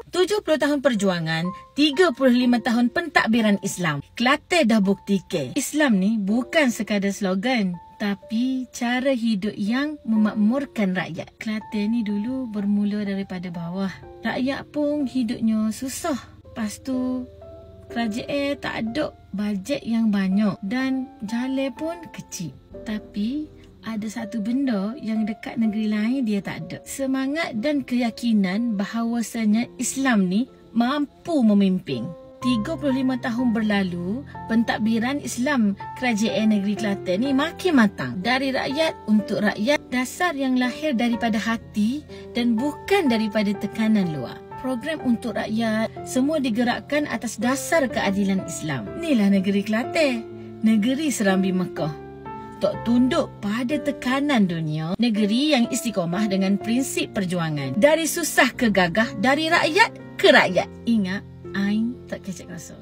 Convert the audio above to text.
70 tahun perjuangan, 35 tahun pentadbiran Islam. Kelantan dah buktikan Islam ni bukan sekadar slogan, tapi cara hidup yang memakmurkan rakyat. Kelantan ni dulu bermula daripada bawah. Rakyat pun hidupnya susah. Lepas tu kerajaan tak ada bajet yang banyak dan jalan pun kecil. Tapi ada satu benda yang dekat negeri lain dia tak ada. Semangat dan keyakinan bahawasanya Islam ni mampu memimpin. 35 tahun berlalu, pentadbiran Islam kerajaan negeri Kelantan ni makin matang. Dari rakyat untuk rakyat, dasar yang lahir daripada hati dan bukan daripada tekanan luar. Program untuk rakyat, semua digerakkan atas dasar keadilan Islam. Inilah negeri Kelantan, negeri Serambi Mekah. Tak tunduk pada tekanan dunia, negeri yang istiqomah dengan prinsip perjuangan. Dari susah ke gagah, dari rakyat ke rakyat. Ingat, Ain tak kecek rasa.